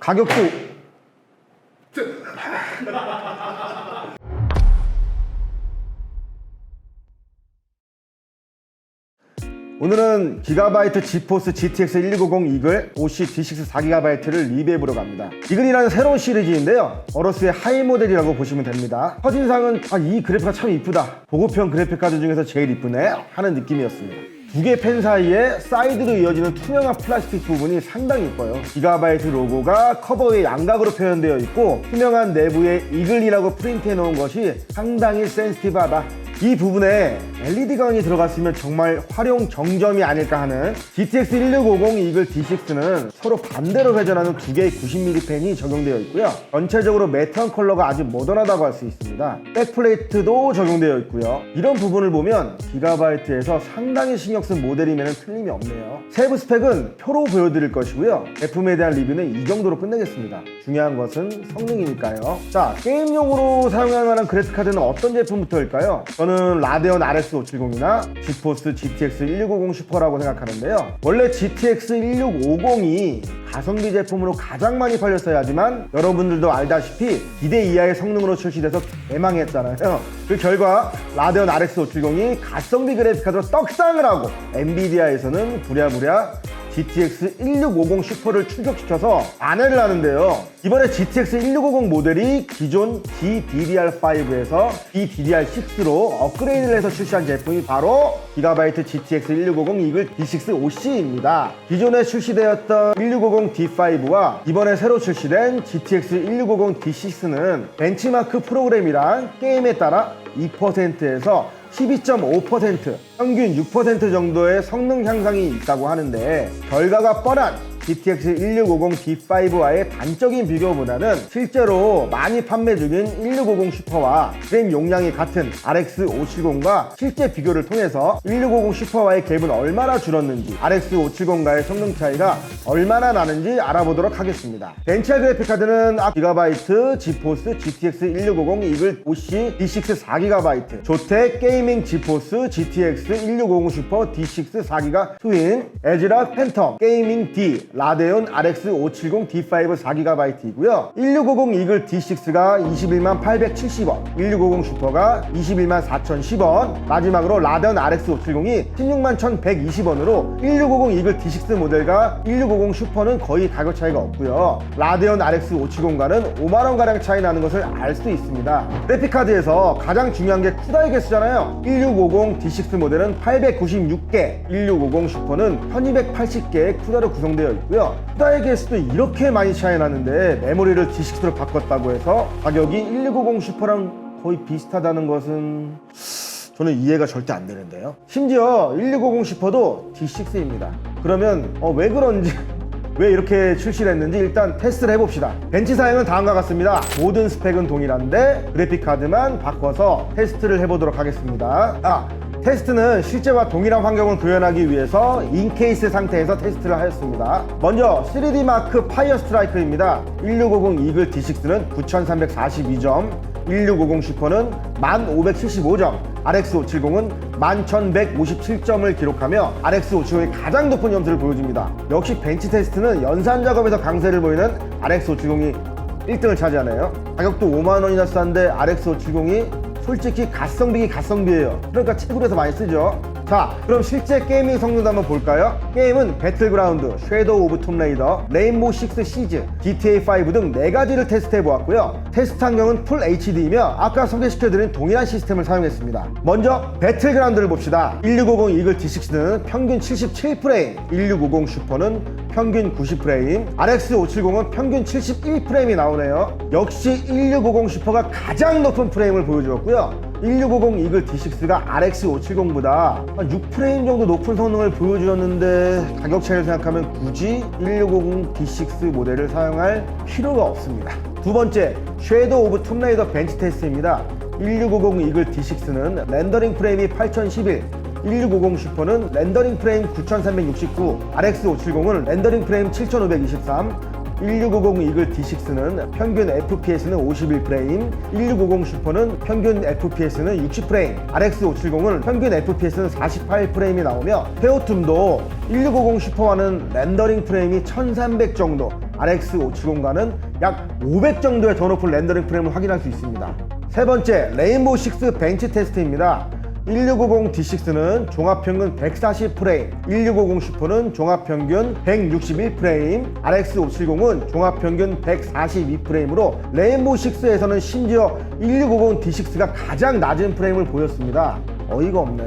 가격도 오늘은 기가바이트 지포스 GTX 1650 이글 OC D6 4GB를 리뷰해보러 갑니다. 이글이라는 새로운 시리즈인데요, 어로스의 하이 모델이라고 보시면 됩니다. 첫인상은 이 그래픽가 참 이쁘다, 보급형 그래픽카드 중에서 제일 이쁘네 하는 느낌이었습니다. 두 개 펜 사이에 사이드로 이어지는 투명한 플라스틱 부분이 상당히 이뻐요. 기가바이트 로고가 커버의 양각으로 표현되어 있고, 투명한 내부에 이글이라고 프린트해 놓은 것이 상당히 센시티브하다. 이 부분에 LED광이 들어갔으면 정말 활용 정점이 아닐까 하는 GTX 1650 이글 D6는 서로 반대로 회전하는 두 개의 90mm 펜이 적용되어 있고요. 전체적으로 매트한 컬러가 아주 모던하다고 할 수 있습니다. 백플레이트도 적용되어 있고요. 이런 부분을 보면 기가바이트에서 상당히 신경 쓴 모델임에는 틀림이 없네요. 세부 스펙은 표로 보여드릴 것이고요. 제품에 대한 리뷰는 이 정도로 끝내겠습니다. 중요한 것은 성능이니까요. 자, 게임용으로 사용할 만한 그래픽카드는 어떤 제품부터일까요? 저는 라데온 RX 570이나 지포스 GTX 1650 슈퍼라고 생각하는데요. 원래 GTX 1650이 가성비 제품으로 가장 많이 팔렸어야 하지만 여러분들도 알다시피 기대 이하의 성능으로 출시돼서 개망했잖아요. 그 결과 라데온 RX 570이 가성비 그래픽카드로 떡상을 하고 엔비디아에서는 부랴부랴 GTX 1650 슈퍼를 출격시켜서 만회를 하는데요. 이번에 GTX 1650 모델이 기존 GDDR5에서 GDDR6로 업그레이드를 해서 출시한 제품이 바로 기가바이트 GTX 1650 이글 D6 OC입니다. 기존에 출시되었던 1650 D5와 이번에 새로 출시된 GTX 1650 D6는 벤치마크 프로그램이랑 게임에 따라 2%에서 12.5%, 평균 6% 정도의 성능 향상이 있다고 하는데, 결과가 뻔한 GTX 1650 D5와의 단적인 비교보다는 실제로 많이 판매 중인 1650 슈퍼와 프레임 용량이 같은 RX 570과 실제 비교를 통해서 1650 슈퍼와의 갭은 얼마나 줄었는지, RX 570과의 성능 차이가 얼마나 나는지 알아보도록 하겠습니다. 벤치할 그래픽카드는 기가바이트 지포스 GTX 1650 이글 OC D6 4GB, 조텍 게이밍 지포스 GTX 1650 슈퍼 D6 4GB 트윈, 에즈락 팬텀 게이밍 D 라데온 RX 570 D5 4GB이고요. 1650 이글 D6가 21만 870원, 1650 슈퍼가 21만 4,010원, 마지막으로 라데온 RX 570이 16만 1,120원으로 1650 이글 D6 모델과 1650 슈퍼는 거의 가격 차이가 없고요. 라데온 RX 570과는 5만원가량 차이 나는 것을 알 수 있습니다. 그래픽카드에서 가장 중요한 게 쿠다의 개수잖아요. 1650 D6 모델은 896개, 1650 슈퍼는 1280개의 쿠다로 구성되어 있고요. 쿠다의 개수도 이렇게 많이 차이 나는데 메모리를 D6로 바꿨다고 해서 가격이 1650 슈퍼랑 거의 비슷하다는 것은 저는 이해가 절대 안 되는데요. 심지어 1650 슈퍼도 D6입니다. 그러면 왜 그런지 왜 이렇게 출시를 했는지 일단 테스트를 해봅시다. 벤치 사양은 다음과 같습니다. 모든 스펙은 동일한데 그래픽카드만 바꿔서 테스트를 해보도록 하겠습니다. 테스트는 실제와 동일한 환경을 구현하기 위해서 인케이스 상태에서 테스트를 하였습니다. 먼저 3D 마크 파이어 스트라이크입니다. 1650 이글 D6는 9342점, 1650 슈퍼는 1575점, RX 570은 11,157점을 기록하며 RX 570이 가장 높은 점수를 보여줍니다. 역시 벤치 테스트는 연산 작업에서 강세를 보이는 RX 570이 1등을 차지하네요. 가격도 5만원이나 싼데 RX 570이 솔직히 가성비기 가성비예요. 그러니까 채굴에서 많이 쓰죠. 자, 그럼 실제 게이밍 성능도 한번 볼까요? 게임은 배틀그라운드, 섀도우 오브 톰레이더, 레인보우 식스 시즈, GTA5 등 4가지를 테스트해보았고요. 테스트 환경은 풀 HD이며 아까 소개시켜드린 동일한 시스템을 사용했습니다. 먼저 배틀그라운드를 봅시다. 1650 이글 D6는 평균 77프레임, 1650 슈퍼는 평균 90프레임, RX 570은 평균 71프레임이 나오네요. 역시 1650 슈퍼가 가장 높은 프레임을 보여주었고요. 1650 이글 D6가 RX 570보다 한 6프레임 정도 높은 성능을 보여주었는데 가격 차이를 생각하면 굳이 1650 D6 모델을 사용할 필요가 없습니다. 두 번째, 섀도우 오브 톰레이더 벤치 테스트입니다. 1650 이글 D6는 렌더링 프레임이 8011, 1650 슈퍼는 렌더링 프레임 9369, RX 570은 렌더링 프레임 7523, 1650 이글 D6는 평균 FPS는 51프레임, 1650 슈퍼는 평균 FPS는 60프레임, RX 570은 평균 FPS는 48프레임이 나오며 페어툼도 1650 슈퍼와는 렌더링 프레임이 1300 정도, RX 570과는 약 500 정도의 더 높은 렌더링 프레임을 확인할 수 있습니다. 세 번째, 레인보우 6 벤치 테스트입니다. 1650D6는 종합평균 140프레임, 1650 슈퍼는 종합평균 161프레임, RX 570은 종합평균 142프레임으로 레인보우 6에서는 심지어 1650D6가 가장 낮은 프레임을 보였습니다. 어이가 없네.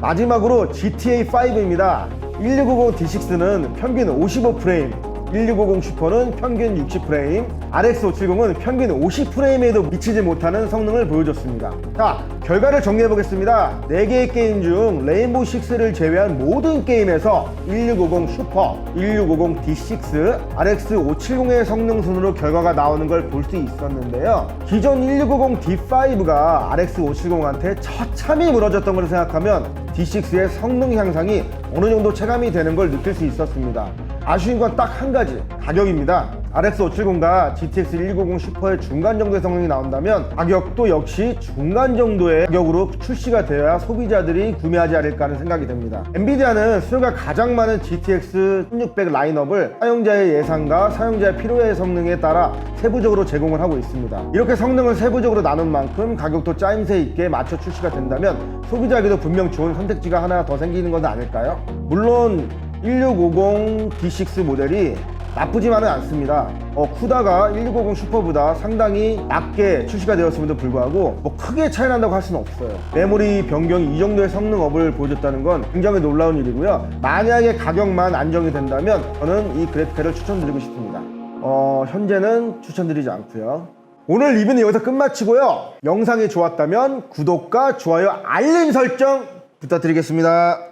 마지막으로 GTA5입니다. 1650D6는 평균 55프레임, 1650 슈퍼는 평균 60프레임, RX 570은 평균 50프레임에도 미치지 못하는 성능을 보여줬습니다. 자, 결과를 정리해보겠습니다. 4개의 게임 중 레인보우 6를 제외한 모든 게임에서 1650 슈퍼, 1650 D6, RX 570의 성능 순으로 결과가 나오는 걸 볼 수 있었는데요. 기존 1650 D5가 RX 570한테 처참히 무너졌던 걸 생각하면 D6의 성능 향상이 어느 정도 체감이 되는 걸 느낄 수 있었습니다. 아쉬운 건 딱 한 가지, 가격입니다. RX 570과 GTX 1650 슈퍼의 중간 정도의 성능이 나온다면 가격도 역시 중간 정도의 가격으로 출시가 되어야 소비자들이 구매하지 않을까 하는 생각이 듭니다. 엔비디아는 수요가 가장 많은 GTX 1600 라인업을 사용자의 예상과 사용자의 필요의 성능에 따라 세부적으로 제공을 하고 있습니다. 이렇게 성능을 세부적으로 나눈 만큼 가격도 짜임새 있게 맞춰 출시가 된다면 소비자에게도 분명 좋은 선택지가 하나 더 생기는 건 아닐까요? 물론 1650 D6 모델이 나쁘지만은 않습니다. 쿠다가 1650 슈퍼보다 상당히 낮게 출시가 되었음에도 불구하고 뭐 크게 차이 난다고 할 수는 없어요. 메모리 변경이 이 정도의 성능업을 보여줬다는 건 굉장히 놀라운 일이고요. 만약에 가격만 안정이 된다면 저는 이 그래픽카를 추천드리고 싶습니다. 현재는 추천드리지 않고요. 오늘 리뷰는 여기서 끝마치고요. 영상이 좋았다면 구독과 좋아요, 알림 설정 부탁드리겠습니다.